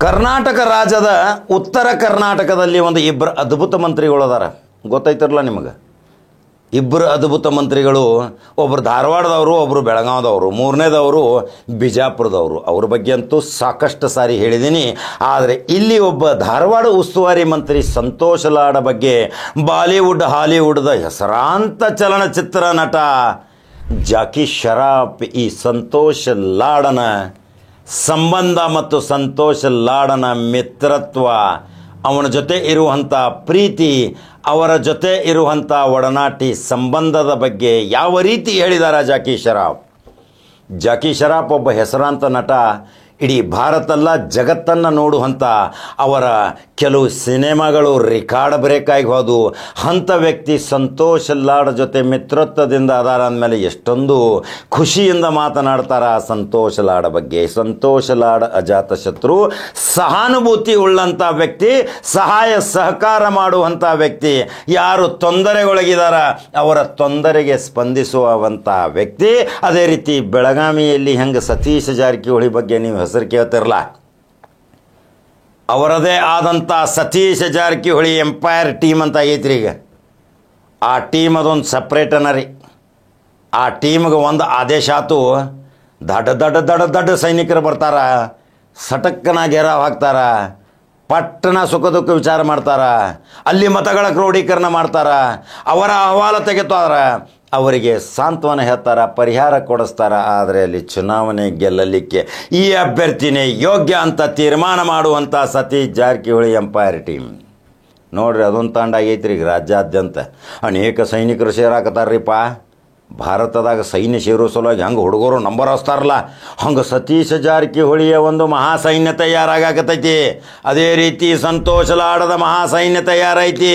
ಕರ್ನಾಟಕ ರಾಜ್ಯದ ಉತ್ತರ ಕರ್ನಾಟಕದಲ್ಲಿ ಒಂದು ಇಬ್ಬರು ಅದ್ಭುತ ಮಂತ್ರಿಗಳು ಅದಾರ, ಗೊತ್ತೈತಿರಲ್ಲ ನಿಮಗೆ. ಇಬ್ಬರು ಅದ್ಭುತ ಮಂತ್ರಿಗಳು, ಒಬ್ಬರು ಧಾರವಾಡದವರು, ಒಬ್ಬರು ಬೆಳಗಾವದವರು, ಮೂರನೇದವರು ಬಿಜಾಪುರದವರು. ಅವ್ರ ಬಗ್ಗೆ ಅಂತೂ ಸಾಕಷ್ಟು ಸಾರಿ ಹೇಳಿದ್ದೀನಿ. ಆದರೆ ಇಲ್ಲಿ ಒಬ್ಬ ಧಾರವಾಡ ಉಸ್ತುವಾರಿ ಮಂತ್ರಿ ಸಂತೋಷ್ ಲಾಡ್ ಬಗ್ಗೆ ಬಾಲಿವುಡ್ ಹಾಲಿವುಡ್ದ ಹೆಸರಾಂತ ಚಲನಚಿತ್ರ ನಟ ಜಾಕಿ ಷರಾಫ್ ಈ ಸಂತೋಷ್ ಲಾಡನ ಸಂಬಂಧ ಮತ್ತು ಸಂತೋಷ್ ಲಾಡನ ಮಿತ್ರತ್ವ, ಅವನ ಜೊತೆ ಇರುವಂಥ ಪ್ರೀತಿ, ಅವರ ಜೊತೆ ಇರುವಂಥ ಒಡನಾಟಿ ಸಂಬಂಧದ ಬಗ್ಗೆ ಯಾವ ರೀತಿ ಹೇಳಿದಾರ ಜಾಕಿ ಷರಾಫ್. ಜಾಕಿ ಷರಾಫ್ ಒಬ್ಬ ಹೆಸರಾಂತ ನಟ. ಇಡೀ ಭಾರತ ಅಲ್ಲ ಜಗತ್ತನ್ನು ನೋಡುವಂಥ ಅವರ ಕೆಲವು ಸಿನಿಮಾಗಳು ರೆಕಾರ್ಡ್ ಬ್ರೇಕ್ ಆಗಿ ಹೋದವು. ಅಂಥ ವ್ಯಕ್ತಿ ಸಂತೋಷ್ ಲಾಡ್ ಜೊತೆ ಮಿತ್ರತ್ವದಿಂದ ಅದಾರ ಅಂದಮೇಲೆ ಎಷ್ಟೊಂದು ಖುಷಿಯಿಂದ ಮಾತನಾಡ್ತಾರ ಸಂತೋಷ್ ಲಾಡ್ ಬಗ್ಗೆ. ಸಂತೋಷ್ ಲಾಡ್ ಅಜಾತ ಶತ್ರು, ಸಹಾನುಭೂತಿ ಉಳ್ಳಂಥ ವ್ಯಕ್ತಿ, ಸಹಾಯ ಸಹಕಾರ ಮಾಡುವಂಥ ವ್ಯಕ್ತಿ, ಯಾರು ತೊಂದರೆಗೊಳಗಿದಾರ ಅವರ ತೊಂದರೆಗೆ ಸ್ಪಂದಿಸುವಂಥ ವ್ಯಕ್ತಿ. ಅದೇ ರೀತಿ ಬೆಳಗಾವಿಯಲ್ಲಿ ಹೆಂಗೆ ಸತೀಶ್ ಜಾರಕಿಹೊಳಿ ಬಗ್ಗೆ ನೀವು ಹೆಸರು ಕೇಳ್ತಿರಲ್ಲ, ಅವರದೇ ಆದಂಥ ಸತೀಶ್ ಜಾರಕಿಹೊಳಿ ಎಂಪೈರ್ ಟೀಮ್ ಅಂತ ಆಗೈತ್ರಿ. ಈಗ ಆ ಟೀಮ್ ಅದೊಂದು ಸಪ್ರೇಟ್ ಅನ್ನರಿ. ಆ ಟೀಮ್ಗೆ ಒಂದು ಆದೇಶ ಆತು, ದಡ್ಡ ದಡ್ಡ ದಡ್ಡ ದಡ್ಡ ಸೈನಿಕರು ಬರ್ತಾರ, ಸಟಕ್ಕನ ಗೆರಾವ್ ಹಾಕ್ತಾರ, ಪಟ್ಟಣ ಸುಖ ದುಃಖ ವಿಚಾರ ಮಾಡ್ತಾರ, ಅಲ್ಲಿ ಮತಗಳ ಕ್ರೋಢೀಕರಣ ಮಾಡ್ತಾರ, ಅವರ ಅಹವಾಲು ತೆಗೆತಾರ, ಅವರಿಗೆ ಸಾಂತ್ವನ ಹೇಳ್ತಾರ, ಪರಿಹಾರ ಕೊಡಿಸ್ತಾರ. ಆದರೆ ಅಲ್ಲಿ ಚುನಾವಣೆ ಗೆಲ್ಲಲಿಕ್ಕೆ ಈ ಅಭ್ಯರ್ಥಿನೇ ಯೋಗ್ಯ ಅಂತ ತೀರ್ಮಾನ ಮಾಡುವಂಥ ಸತೀಶ್ ಜಾರಕಿಹೊಳಿ ಎಂಪೈರ್ ಟೀಮ್ ನೋಡ್ರಿ, ಅದೊಂದು ತಾಂಡ ಆಗೈತ್ರಿ. ಈಗ ರಾಜ್ಯಾದ್ಯಂತ ಅನೇಕ ಸೈನಿಕರು ಸೇರಾಕತ್ತಾರ್ರಿಪ್ಪ. ಭಾರತದಾಗ ಸೈನ್ಯ ಸೇರೋ ಸಲುವಾಗಿ ಹಂಗೆ ಹುಡುಗರು ನಂಬರ್ ಹಚ್ತಾರಲ್ಲ, ಹಂಗೆ ಸತೀಶ್ ಜಾರಕಿಹೊಳಿಯ ಒಂದು ಮಹಾಸೈನ್ಯ ತಯಾರಾಗತೈತಿ. ಅದೇ ರೀತಿ ಸಂತೋಷ್ ಲಾಡದ ಮಹಾಸೈನ್ಯ ತಯಾರೈತಿ.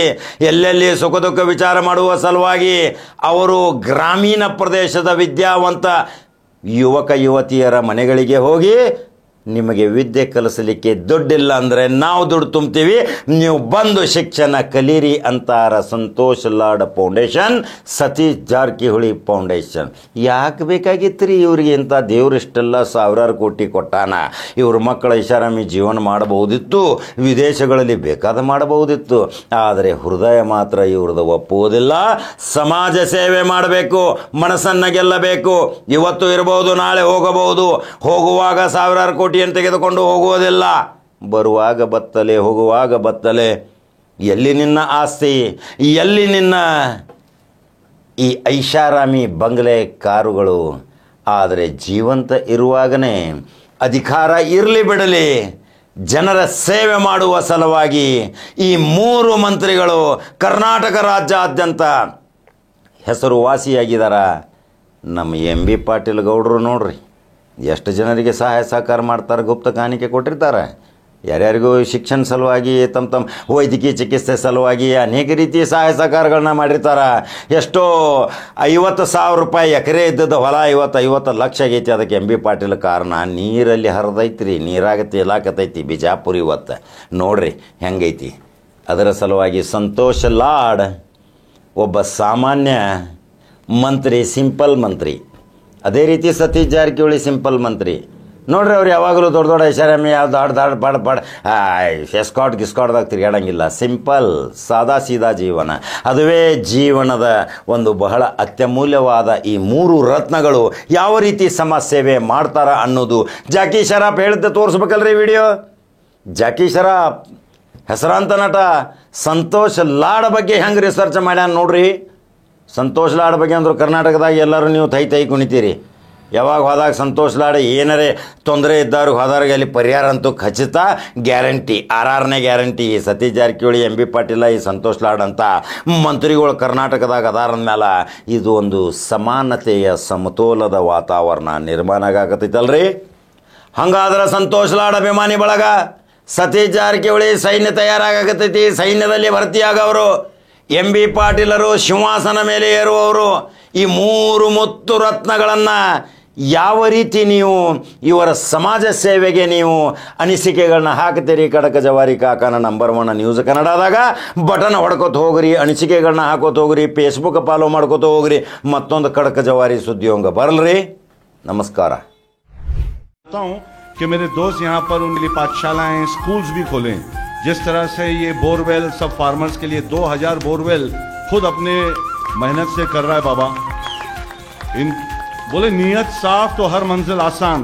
ಎಲ್ಲೆಲ್ಲಿ ಸುಖ ದುಃಖ ವಿಚಾರ ಮಾಡುವ ಸಲುವಾಗಿ ಅವರು ಗ್ರಾಮೀಣ ಪ್ರದೇಶದ ವಿದ್ಯಾವಂತ ಯುವಕ ಯುವತಿಯರ ಮನೆಗಳಿಗೆ ಹೋಗಿ ನಿಮಗೆ ವಿದ್ಯೆ ಕಲಿಸಲಿಕ್ಕೆ ದುಡ್ಡಿಲ್ಲ ಅಂದರೆ ನಾವು ದುಡ್ಡು ತುಂಬ್ತೀವಿ, ನೀವು ಬಂದು ಶಿಕ್ಷಣ ಕಲೀರಿ ಅಂತಾರ ಸಂತೋಷ್ ಲಾಡ್ ಫೌಂಡೇಶನ್, ಸತೀಶ್ ಜಾರಕಿಹೊಳಿ ಫೌಂಡೇಶನ್. ಯಾಕೆ ಬೇಕಾಗಿತ್ತು ರೀ ಇವ್ರಿಗೆ ಇಂಥ ದೇವರಿಷ್ಟೆಲ್ಲ ಸಾವಿರಾರು ಕೋಟಿ ಕೊಟ್ಟಾನ? ಇವ್ರ ಮಕ್ಕಳ ಐಷಾರಾಮಿ ಜೀವನ ಮಾಡಬಹುದಿತ್ತು, ವಿದೇಶಗಳಲ್ಲಿ ಬೇಕಾದ ಮಾಡಬಹುದಿತ್ತು. ಆದರೆ ಹೃದಯ ಮಾತ್ರ ಇವ್ರದ್ದು ಒಪ್ಪುವುದಿಲ್ಲ. ಸಮಾಜ ಸೇವೆ ಮಾಡಬೇಕು, ಮನಸ್ಸನ್ನು ಗೆಲ್ಲಬೇಕು. ಇವತ್ತು ಇರಬಹುದು, ನಾಳೆ ಹೋಗಬಹುದು. ಹೋಗುವಾಗ ಸಾವಿರಾರು ಕೋಟಿ ತೆಗೆದುಕೊಂಡು ಹೋಗುವುದಿಲ್ಲ, ಬರುವಾಗ ಬತ್ತಲೆ, ಹೋಗುವಾಗ ಬತ್ತಲೆ. ಎಲ್ಲಿ ನಿನ್ನ ಆಸ್ತಿ, ಎಲ್ಲಿ ನಿನ್ನ ಈ ಐಷಾರಾಮಿ ಬಂಗ್ಲೆ ಕಾರುಗಳು? ಆದರೆ ಜೀವಂತ ಇರುವಾಗನೇ ಅಧಿಕಾರ ಇರಲಿ ಬಿಡಲಿ, ಜನರ ಸೇವೆ ಮಾಡುವ ಸಲುವಾಗಿ ಈ ಮೂರು ಮಂತ್ರಿಗಳು ಕರ್ನಾಟಕ ರಾಜ್ಯಾದ್ಯಂತ ಹೆಸರುವಾಸಿಯಾಗಿದ್ದಾರ. ನಮ್ಮ ಎಂ ಬಿ ಪಾಟೀಲ್ ಗೌಡರು ನೋಡ್ರಿ, ಎಷ್ಟು ಜನರಿಗೆ ಸಹಾಯ ಸಹಕಾರ ಮಾಡ್ತಾರೆ, ಗುಪ್ತ ಕಾಣಿಕೆ ಕೊಟ್ಟಿರ್ತಾರೆ. ಯಾರ್ಯಾರಿಗೂ ಶಿಕ್ಷಣ ಸಲುವಾಗಿ, ತಮ್ಮ ವೈದ್ಯಕೀಯ ಚಿಕಿತ್ಸೆ ಸಲುವಾಗಿ ಅನೇಕ ರೀತಿಯ ಸಹಾಯ ಸಹಕಾರಗಳನ್ನ ಮಾಡಿರ್ತಾರೆ. ಎಷ್ಟೋ 50,000 ರೂಪಾಯಿ ಎಕರೆ ಇದ್ದದ್ದು ಹೊಲ 50 ಲಕ್ಷ ಆಗೈತಿ. ಅದಕ್ಕೆ ಎಂ ಬಿ ಪಾಟೀಲ್ ಕಾರಣ ನೀರಲ್ಲಿ ಹರಿದೈತ್ರಿ, ನೀರಾಗ ತೇಲಾಕತೈತಿ ಬಿಜಾಪುರ. ಇವತ್ತು ನೋಡ್ರಿ ಹೆಂಗೈತಿ. ಅದರ ಸಲುವಾಗಿ ಸಂತೋಷ್ ಲಾಡ್ ಒಬ್ಬ ಸಾಮಾನ್ಯ ಮಂತ್ರಿ, ಸಿಂಪಲ್ ಮಂತ್ರಿ. ಅದೇ ರೀತಿ ಸತೀಶ್ ಜಾರಕಿಹೊಳಿ ಸಿಂಪಲ್ ಮಂತ್ರಿ. ನೋಡ್ರಿ, ಅವ್ರು ಯಾವಾಗಲೂ ದೊಡ್ಡ ದೊಡ್ಡ ಐಷಾರಾಮಿ ಯಾವ ದಾಡ್ ಬಾಡ್ ಎಸ್ಕಾಟ್ ಗಿಸ್ಕಾಟ್ದಾಗ ತಿರುಗಾಡಂಗಿಲ್ಲ. ಸಿಂಪಲ್ ಸಾದಾ ಸೀದಾ ಜೀವನ. ಅದುವೇ ಜೀವನದ ಒಂದು ಬಹಳ ಅತ್ಯಮೂಲ್ಯವಾದ ಈ ಮೂರು ರತ್ನಗಳು ಯಾವ ರೀತಿ ಸಮಾಜ ಸೇವೆ ಮಾಡ್ತಾರ ಅನ್ನೋದು ಜಾಕಿ ಷರಾಫ್ ಹೇಳಿದ್ದೆ ತೋರಿಸ್ಬೇಕಲ್ರಿ ವಿಡಿಯೋ. ಜಾಕಿ ಷರಾಫ್ ಹೆಸರಾಂತ ನಟ ಸಂತೋಷ್ ಲಾಡ್ ಬಗ್ಗೆ ಹೆಂಗೆ ರಿಸರ್ಚ್ ಮಾಡ್ಯಾನ ನೋಡ್ರಿ. ಸಂತೋಷ್ ಲಾಡ್ ಬಗ್ಗೆ ಅಂದರು ಕರ್ನಾಟಕದಾಗ ಎಲ್ಲರೂ ನೀವು ತೈ ಕುಣಿತೀರಿ. ಯಾವಾಗ ಹೋದಾಗ ಸಂತೋಷ್ ಲಾಡ್ ಏನಾರೇ ತೊಂದರೆ ಇದ್ದವ್ರು ಹೋದವ್ರಿಗೆ ಅಲ್ಲಿ ಪರಿಹಾರ ಅಂತೂ ಖಚಿತ, ಗ್ಯಾರಂಟಿ, RRನೇ guarantee. Satish Jarkiholi, M B Patil, ಈ ಸಂತೋಷ್ ಲಾಡ್ ಅಂತ ಮಂತ್ರಿಗಳು ಕರ್ನಾಟಕದಾಗ ಅದಾರ ಅಂದಮೇಲೆ ಇದು ಒಂದು ಸಮಾನತೆಯ ಸಮತೋಲದ ವಾತಾವರಣ ನಿರ್ಮಾಣ ಆಗತೈತಲ್ರಿ. ಹಂಗಾದ್ರೆ ಸಂತೋಷ್ ಲಾಡ್ ಅಭಿಮಾನಿ ಬಳಗ, ಸತೀಶ್ ಜಾರಕಿಹೊಳಿ ಸೈನ್ಯ ತಯಾರಾಗತೈತಿ, ಸೈನ್ಯದಲ್ಲಿ ಭರ್ತಿಯಾಗವರು. ಎಂ ಬಿ ಪಾಟೀಲರು ಸಿಂಹಾಸನ ಮೇಲೆ ಏರುವವರು. ಈ ಮೂರು ಮುತ್ತು ರತ್ನಗಳನ್ನು ಯಾವ ರೀತಿ ನೀವು ಇವರ ಸಮಾಜ ಸೇವೆಗೆ ನೀವು ಅನಿಸಿಕೆಗಳನ್ನ ಹಾಕ್ತೀರಿ? ಖಡಕ ಜವಾರಿ ಕಾಕನ ನಂಬರ್ 1 ನ್ಯೂಸ್ ಕನ್ನಡದಾಗ ಬಟನ್ ಹೊಡ್ಕೋತ ಹೋಗ್ರಿ, ಅನಿಸಿಕೆಗಳನ್ನ ಹಾಕೋತ ಹೋಗ್ರಿ, ಫೇಸ್ಬುಕ್ ಫಾಲೋ ಮಾಡ್ಕೋತ ಹೋಗ್ರಿ. ಮತ್ತೊಂದು ಖಡಕ ಜವಾರಿ ಸುದ್ದಿ ಹಂಗೆ ಬರಲ್ರಿ. ನಮಸ್ಕಾರ. कि मेरे दोस्त यहाँ पर उनके लिए पाठशालाएं, स्कूल्स भी खोलें। जिस तरह से ये बोरवेल सब फार्मर्स के लिए 2000 बोरवेल खुद अपने मेहनत से कर रहा है बाबा। इन बोले नीयत साफ तो हर मंजिल आसान।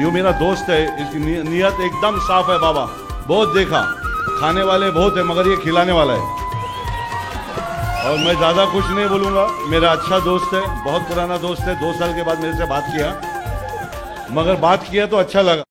यो मेरा दोस्त है, इसकी नीयत एकदम साफ है बाबा। बहुत देखा, खाने वाले बहुत है मगर ये खिलाने वाला है। और मैं ज़्यादा कुछ नहीं बोलूँगा, मेरा अच्छा दोस्त है, बहुत पुराना दोस्त है। 2 साल के बाद मेरे से बात किया, मगर बात किया तो अच्छा लगा।